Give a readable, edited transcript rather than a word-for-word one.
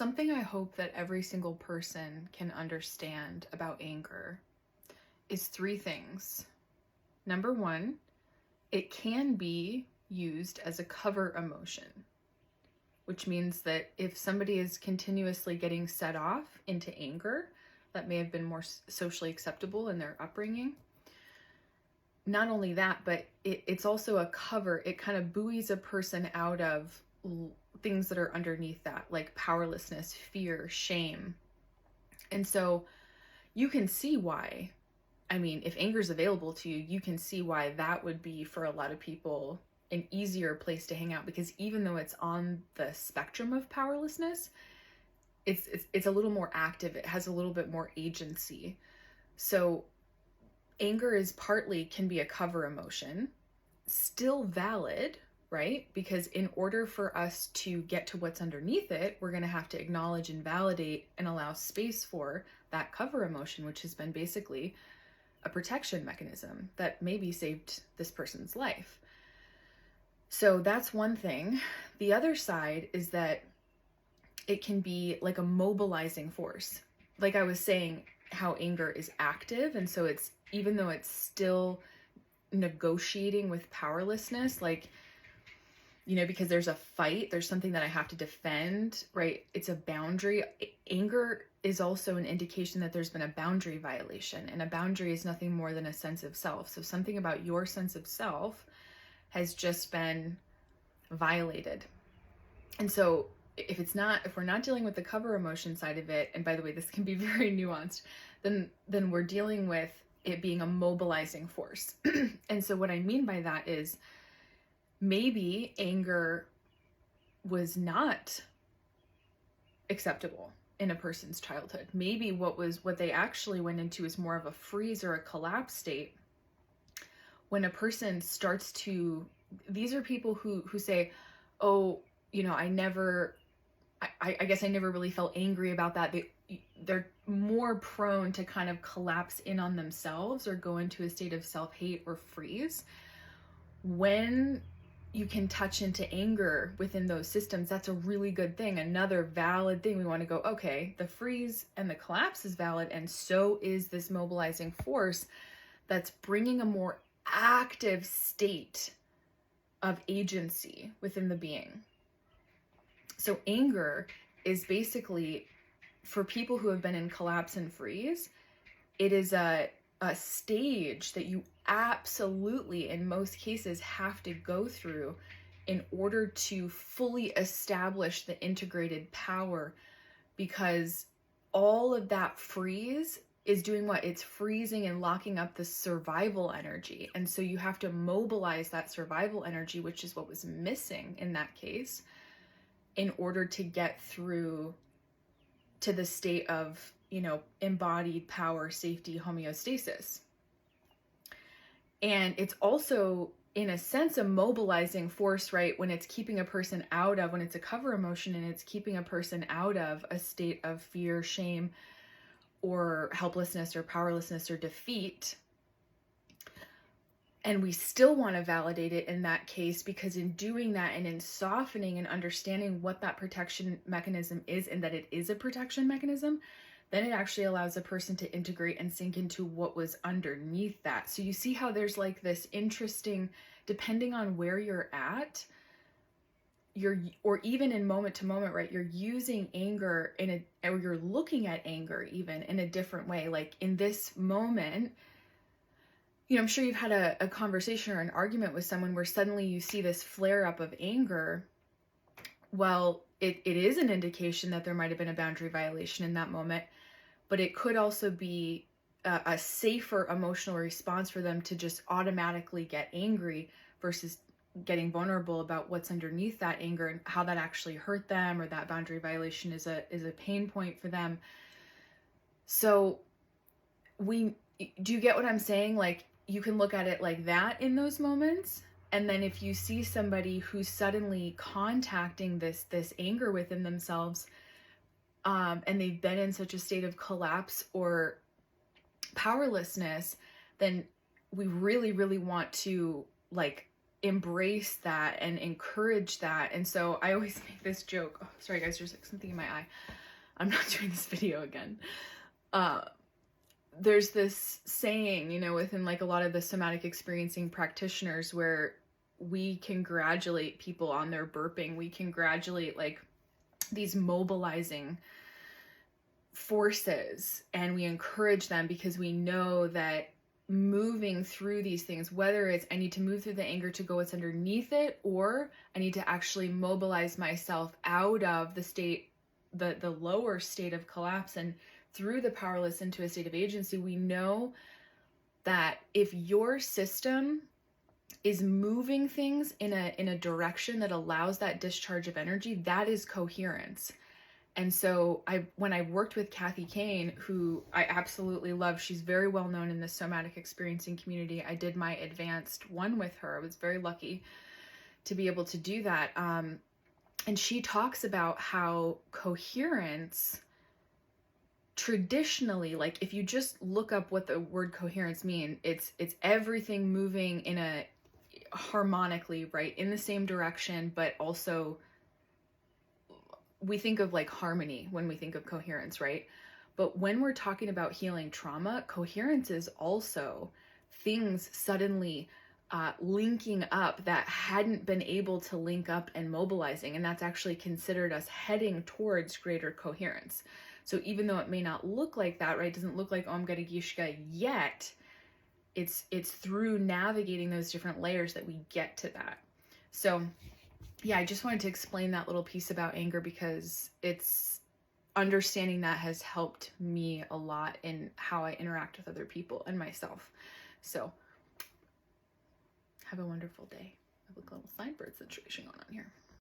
Something I hope that every single person can understand about anger is 3 things. Number 1, it can be used as a cover emotion, which means that if somebody is continuously getting set off into anger, that may have been more socially acceptable in their upbringing. Not only that, but it's also a cover. It kind of buoys a person out of things that are underneath that, like powerlessness, fear, shame. And so you can see why, I mean, if anger is available to you, you can see why that would be, for a lot of people, an easier place to hang out, because even though it's on the spectrum of powerlessness, it's a little more active. It has a little bit more agency. So anger can be a cover emotion, still valid, right? Because in order for us to get to what's underneath it, we're going to have to acknowledge and validate and allow space for that cover emotion, which has been basically a protection mechanism that maybe saved this person's life. So that's one thing. The other side is that it can be like a mobilizing force. Like I was saying, how anger is active. And so it's, even though it's still negotiating with powerlessness, like, you know, because there's a fight, there's something that I have to defend, right? It's a boundary. Anger is also an indication that there's been a boundary violation, and a boundary is nothing more than a sense of self. So something about your sense of self has just been violated. And so if we're not dealing with the cover emotion side of it, and by the way, this can be very nuanced, then we're dealing with it being a mobilizing force. And so what I mean by that is, maybe anger was not acceptable in a person's childhood. Maybe what they actually went into is more of a freeze or a collapse state. When a person starts to, these are people who say, oh, you know, I guess I never really felt angry about that. They're more prone to kind of collapse in on themselves or go into a state of self-hate or freeze. When you can touch into anger within those systems, that's a really good thing. Another valid thing. We want to go, okay, the freeze and the collapse is valid, and so is this mobilizing force that's bringing a more active state of agency within the being. So anger is basically, for people who have been in collapse and freeze, it is a stage that you absolutely, in most cases, have to go through in order to fully establish the integrated power, because all of that freeze is doing what? It's freezing and locking up the survival energy. And so you have to mobilize that survival energy, which is what was missing in that case, in order to get through to the state of, you know, embodied power, safety, homeostasis. And it's also, in a sense, a mobilizing force, right? When it's keeping a person out of, when it's a cover emotion and it's keeping a person out of a state of fear, shame, or helplessness or powerlessness or defeat. And we still want to validate it in that case, because in doing that and in softening and understanding what that protection mechanism is, and that it is a protection mechanism, then it actually allows a person to integrate and sink into what was underneath that. So you see how there's like this interesting, depending on where you're at, or even in moment to moment, right? You're using anger or you're looking at anger even in a different way. Like in this moment, you know, I'm sure you've had a conversation or an argument with someone where suddenly you see this flare up of anger. Well, it is an indication that there might have been a boundary violation in that moment, but it could also be a safer emotional response for them to just automatically get angry versus getting vulnerable about what's underneath that anger and how that actually hurt them, or that boundary violation is a pain point for them. So do you get what I'm saying? Like, you can look at it like that in those moments. And then if you see somebody who's suddenly contacting this anger within themselves, and they've been in such a state of collapse or powerlessness, then we really, really want to like embrace that and encourage that. And so I always make this joke. Oh, sorry guys, there's like something in my eye. I'm not doing this video again. There's this saying, you know, within like a lot of the somatic experiencing practitioners where we congratulate people on their burping. We congratulate like these mobilizing forces, and we encourage them because we know that moving through these things, whether it's I need to move through the anger to go what's underneath it, or I need to actually mobilize myself out of the state, the lower state of collapse and through the powerless into a state of agency, we know that if your system is moving things in a direction that allows that discharge of energy, that is coherence. And so when I worked with Kathy Kane, who I absolutely love, she's very well known in the somatic experiencing community. I did my advanced one with her. I was very lucky to be able to do that. And she talks about how coherence traditionally, like if you just look up what the word coherence means, it's everything moving in a harmonically, right, in the same direction, but also we think of like harmony when we think of coherence, right? But when we're talking about healing trauma, coherence is also things suddenly linking up that hadn't been able to link up and mobilizing. And that's actually considered us heading towards greater coherence. So even though it may not look like that, right? It doesn't look like Om Gada Gishka yet. It's through navigating those different layers that we get to that. So yeah, I just wanted to explain that little piece about anger because it's understanding that has helped me a lot in how I interact with other people and myself. So have a wonderful day. I have a little sign bird situation going on here.